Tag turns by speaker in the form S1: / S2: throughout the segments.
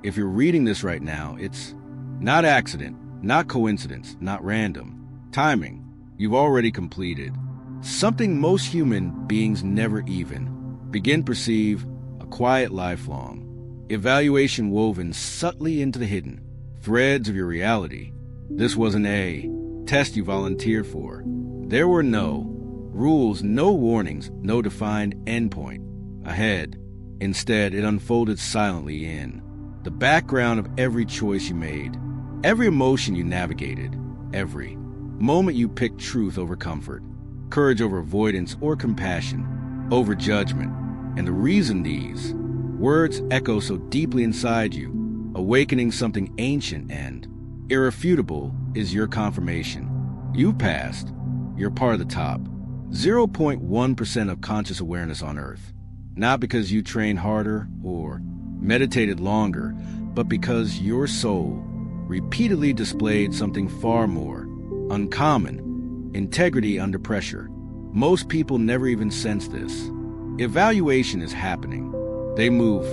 S1: if you're reading this right now, it's not accident, not coincidence, not random. Timing, you've already completed. Something most human beings never even begin perceive, a quiet lifelong evaluation woven subtly into the hidden threads of your reality. This wasn't a test you volunteered for. There were no rules, no warnings, no defined endpoint ahead. Instead, it unfolded silently in the background of every choice you made, every emotion you navigated, every moment you picked truth over comfort, courage over avoidance, or compassion over judgment. And the reason these words echo so deeply inside you, awakening something ancient and irrefutable, is your confirmation. You've passed. You're part of the top 0.1% of conscious awareness on Earth. Not because you trained harder or meditated longer, but because your soul repeatedly displayed something far more uncommon: integrity under pressure. Most people never even sense this. Evaluation is happening. They move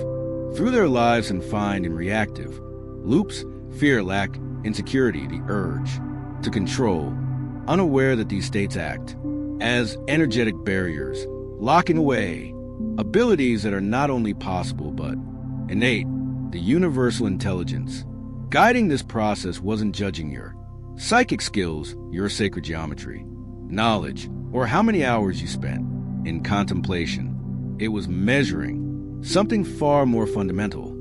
S1: through their lives and find in reactive loops fear, lack, insecurity, the urge to control, unaware that these states act as energetic barriers, locking away abilities that are not only possible but innate. The universal intelligence guiding this process wasn't judging your psychic skills, your sacred geometry, knowledge, or how many hours you spent in contemplation. It was measuring something far more fundamental: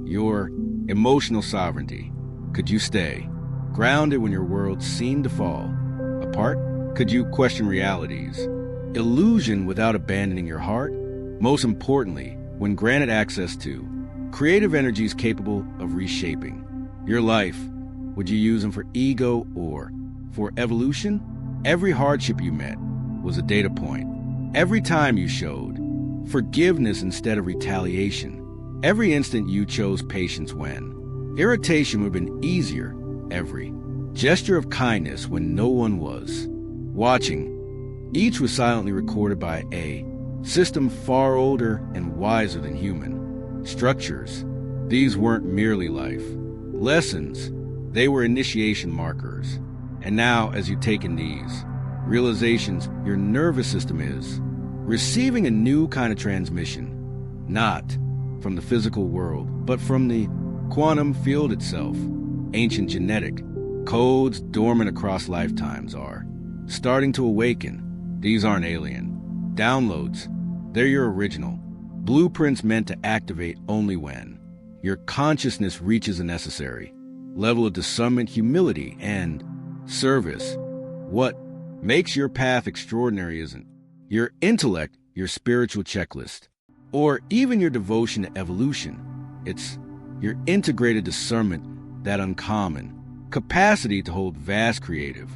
S1: your emotional sovereignty. Could you stay grounded when your world seemed to fall apart? Could you question reality's illusion without abandoning your heart? Most importantly, when granted access to creative energies capable of reshaping your life, would you use them for ego or for evolution? Every hardship you met was a data point. Every time you showed forgiveness instead of retaliation. Every instant you chose patience when irritation would have been easier. Every gesture of kindness when no one was watching. Each was silently recorded by a system far older and wiser than human structures. These weren't merely life lessons. They were initiation markers. And now, as you take in these realizations, your nervous system is receiving a new kind of transmission, not from the physical world, but from the quantum field itself. Ancient genetic codes dormant across lifetimes are starting to awaken. These aren't alien downloads. They're your original blueprints, meant to activate only when your consciousness reaches a necessary level of discernment, humility, and service. What makes your path extraordinary isn't your intellect, your spiritual checklist, or even your devotion to evolution. It's your integrated discernment, that uncommon capacity to hold vast creative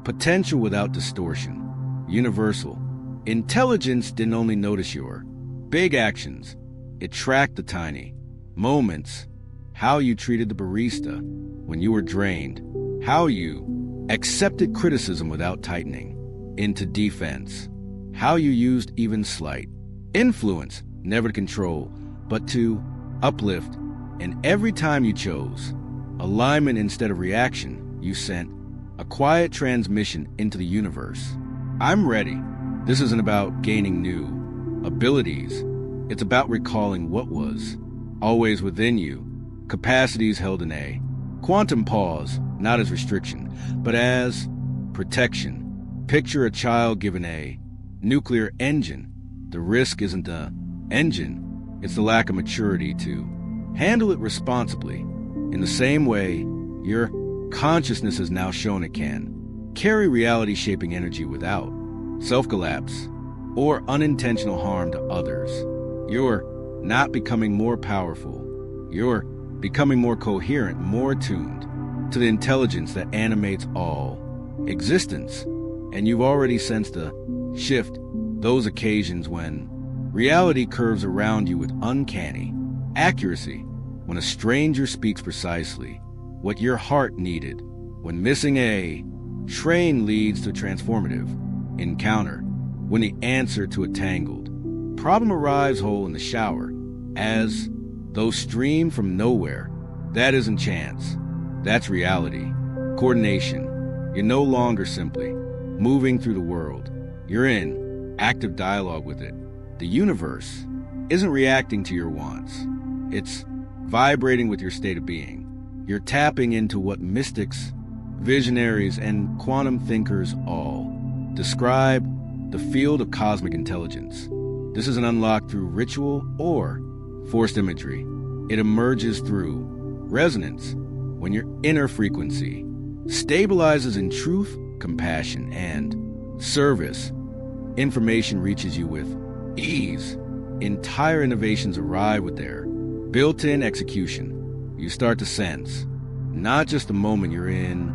S1: potential without distortion. Universal intelligence didn't only notice your big actions, it tracked the tiny moments. How you treated the barista when you were drained, how you accepted criticism without tightening into defense, how you used even slight influence, never to control, but to uplift. And every time you chose alignment instead of reaction, you sent a quiet transmission into the universe. I'm ready. This isn't about gaining new abilities. It's about recalling what was always within you. Capacities held in a quantum pause, not as restriction, but as protection. Picture a child given a nuclear engine. The risk isn't the engine, it's the lack of maturity to handle it responsibly. In the same way, your consciousness has now shown it can carry reality-shaping energy without self-collapse or unintentional harm to others. You're not becoming more powerful. You're becoming more coherent, more attuned to the intelligence that animates all existence. And you've already sensed a shift, those occasions when reality curves around you with uncanny accuracy, when a stranger speaks precisely what your heart needed, when missing a train leads to a transformative encounter, when the answer to a tangled problem arrives whole in the shower, as though streamed from nowhere. That isn't chance. That's reality. Coordination. You're no longer simply moving through the world. You're in active dialogue with it. The universe isn't reacting to your wants. It's vibrating with your state of being. You're tapping into what mystics, visionaries, and quantum thinkers all describe the field of cosmic intelligence. This isn't unlocked through ritual or forced imagery. It emerges through resonance when your inner frequency stabilizes in truth, compassion, and service. Information reaches you with ease. Entire innovations arrive with their built-in execution. You start to sense not just the moment you're in,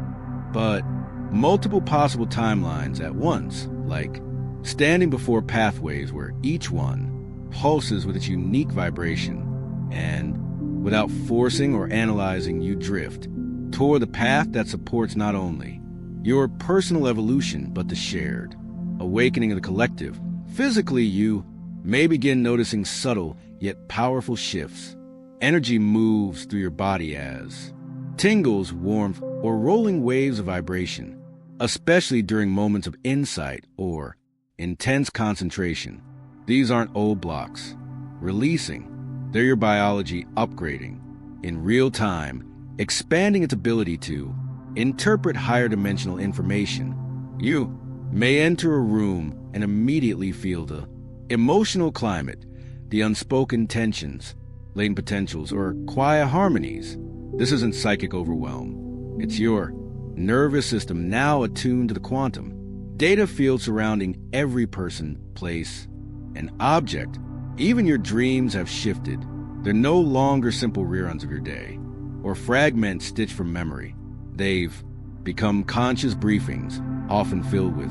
S1: but multiple possible timelines at once, like standing before pathways where each one pulses with its unique vibration. And without forcing or analyzing, you drift toward the path that supports not only your personal evolution, but the shared awakening of the collective. Physically, you may begin noticing subtle yet powerful shifts. Energy moves through your body as tingles, warmth, or rolling waves of vibration, especially during moments of insight or intense concentration. These aren't old blocks releasing. They're your biology upgrading in real time, expanding its ability to interpret higher dimensional information. You may enter a room and immediately feel the emotional climate, the unspoken tensions, latent potentials, or quiet harmonies. This isn't psychic overwhelm. It's your nervous system now attuned to the quantum data field surrounding every person, place, and object. Even your dreams have shifted. They're no longer simple reruns of your day or fragments stitched from memory. They've become conscious briefings, often filled with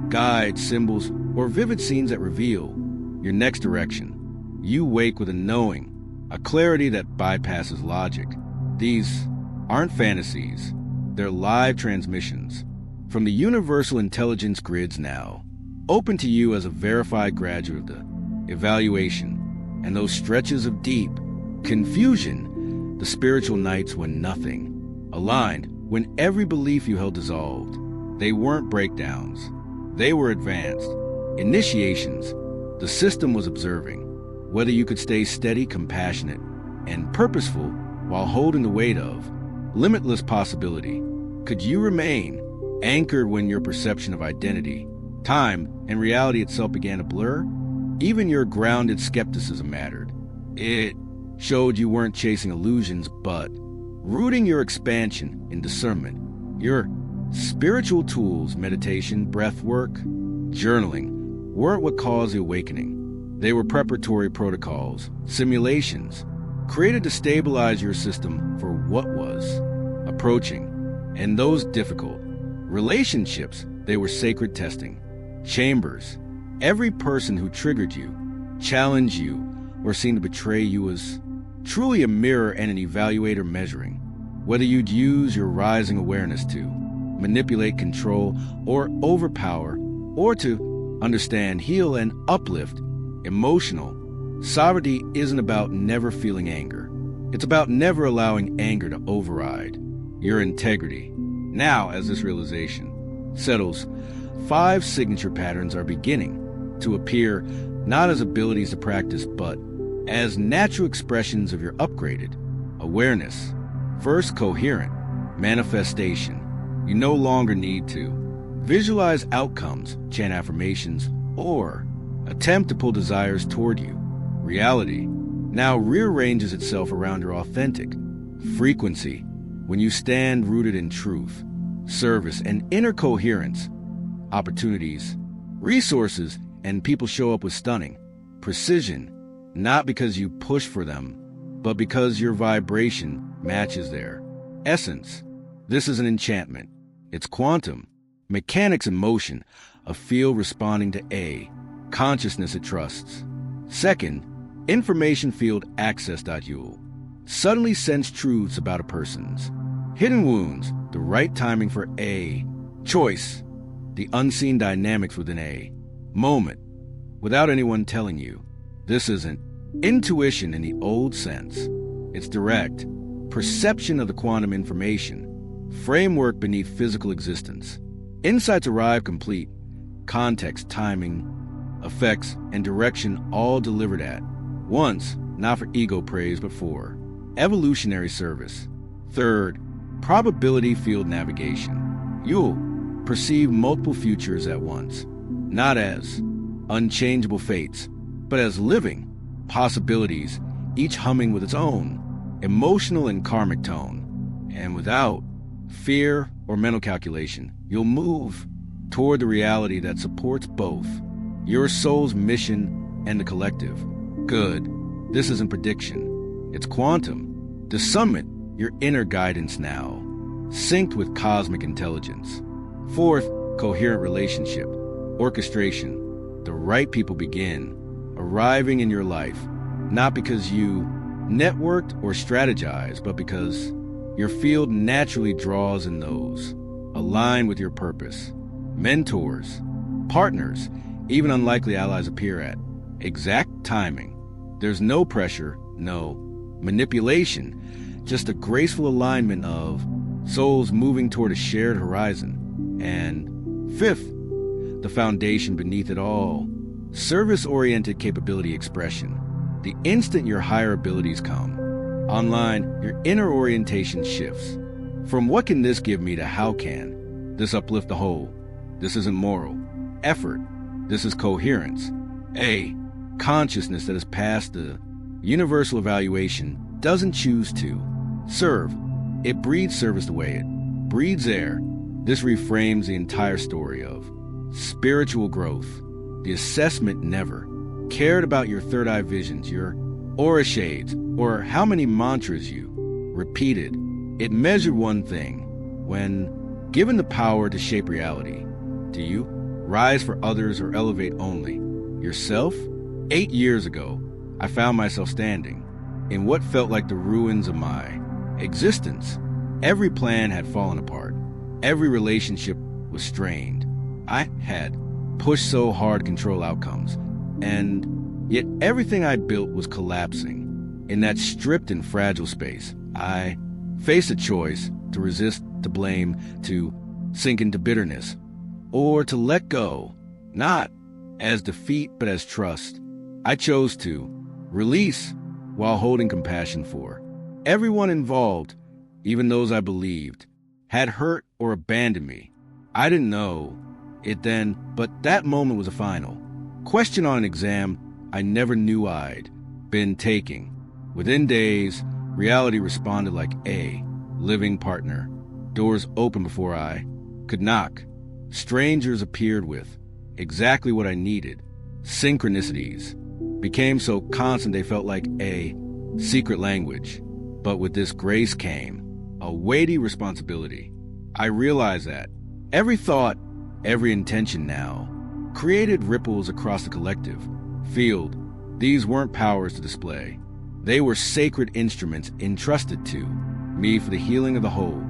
S1: guides, symbols, or vivid scenes that reveal your next direction. You wake with a knowing, a clarity that bypasses logic. These aren't fantasies. They're live transmissions from the universal intelligence grids now, open to you as a verified graduate of the evaluation. And those stretches of deep confusion, the spiritual nights when nothing aligned, when every belief you held dissolved. They weren't breakdowns. They were advanced initiations. The system was observing whether you could stay steady, compassionate, and purposeful while holding the weight of limitless possibility. Could you remain anchored when your perception of identity, time, and reality itself began to blur? Even your grounded skepticism mattered. It showed you weren't chasing illusions, but rooting your expansion in discernment. Your spiritual tools, meditation, breath work, journaling, weren't what caused the awakening. They were preparatory protocols, simulations, created to stabilize your system for what was approaching. And those difficult relationships, they were sacred testing chambers. Every person who triggered you, challenged you, or seemed to betray you was truly a mirror and an evaluator measuring whether you'd use your rising awareness to manipulate, control, or overpower, or to understand, heal, and uplift. Emotional sovereignty isn't about never feeling anger. It's about never allowing anger to override your integrity. Now, as this realization settles, 5 signature patterns are beginning to appear not as abilities to practice, but as natural expressions of your upgraded awareness. First, coherent manifestation. You no longer need to visualize outcomes, chant affirmations, or attempt to pull desires toward you. Reality now rearranges itself around your authentic frequency when you stand rooted in truth, service, and inner coherence. Opportunities, resources, and people show up with stunning precision, not because you push for them, but because your vibration matches their essence. This is an enchantment. It's quantum mechanics in motion, a field responding to a consciousness it trusts. Second, information field access.ul. Suddenly sense truths about a person's hidden wounds, the right timing for a choice, the unseen dynamics within a moment, without anyone telling you. This isn't intuition in the old sense. It's direct, perception of the quantum information, framework beneath physical existence. Insights arrive complete, context, timing, effects, and direction all delivered at once, not for ego praise, but for evolutionary service. Third, probability field navigation. You'll perceive multiple futures at once, not as unchangeable fates, but as living possibilities, each humming with its own emotional and karmic tone. And without fear or mental calculation, you'll move toward the reality that supports both your soul's mission and the collective. Good. This isn't prediction. It's quantum. To summit your inner guidance now, synced with cosmic intelligence. Fourth, coherent relationship, orchestration. The right people begin arriving in your life, not because you networked or strategized, but because your field naturally draws in those aligned with your purpose. Mentors, partners, even unlikely allies appear at exact timing. There's no pressure, no manipulation, just a graceful alignment of souls moving toward a shared horizon. And fifth, the foundation beneath it all, service-oriented capability expression. The instant your higher abilities come online, your inner orientation shifts. From what can this give me to how can this uplift the whole? This isn't moral effort. This is coherence. A consciousness that has passed the universal evaluation doesn't choose to serve. It breathes service the way it breathes air. This reframes the entire story of spiritual growth. The assessment never cared about your third eye visions, your aura shades, or how many mantras you repeated. It measured one thing. When given the power to shape reality, do you rise for others or elevate only yourself? 8 years ago, I found myself standing in what felt like the ruins of my existence. Every plan had fallen apart. Every relationship was strained. I had pushed so hard to control outcomes, and yet everything I built was collapsing. In that stripped and fragile space, I faced a choice: to resist, to blame, to sink into bitterness, or to let go, not as defeat but as trust. I chose to release while holding compassion for everyone involved, even those I believed had hurt or abandoned me. I didn't know it then, but that moment was a final question on an exam I never knew I'd been taking. Within days, reality responded like a living partner. Doors opened before I could knock. Strangers appeared with exactly what I needed. Synchronicities became so constant they felt like a secret language. But with this grace came a weighty responsibility. I realized that every thought, every intention now created ripples across the collective field. These weren't powers to display. They were sacred instruments entrusted to me for the healing of the whole.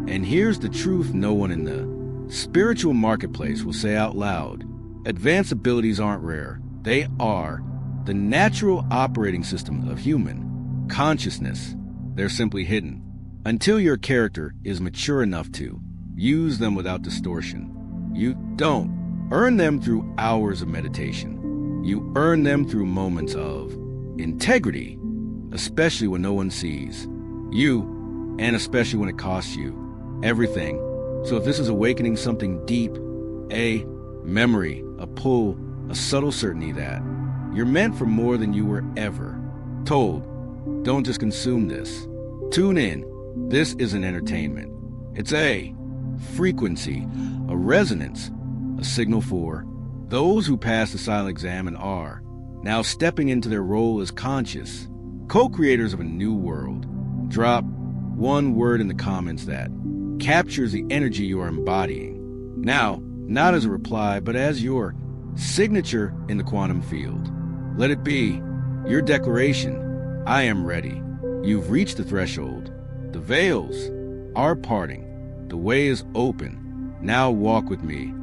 S1: And here's the truth no one in the spiritual marketplace will say out loud. Advanced abilities aren't rare. They are the natural operating system of human consciousness. They're simply hidden until your character is mature enough to use them without distortion. You don't earn them through hours of meditation. You earn them through moments of integrity, especially when no one sees you, and especially when it costs you everything. So if this is awakening something deep, a memory, a pull, a subtle certainty that you're meant for more than you were ever told, don't just consume this. Tune in. This isn't entertainment. It's a frequency, a resonance, a signal for those who pass the silent exam and are now stepping into their role as conscious co-creators of a new world. Drop one word in the comments that captures the energy you are embodying. Now, not as a reply, but as your signature in the quantum field. Let it be your declaration. I am ready. You've reached the threshold. The veils are parting. The way is open. Now walk with me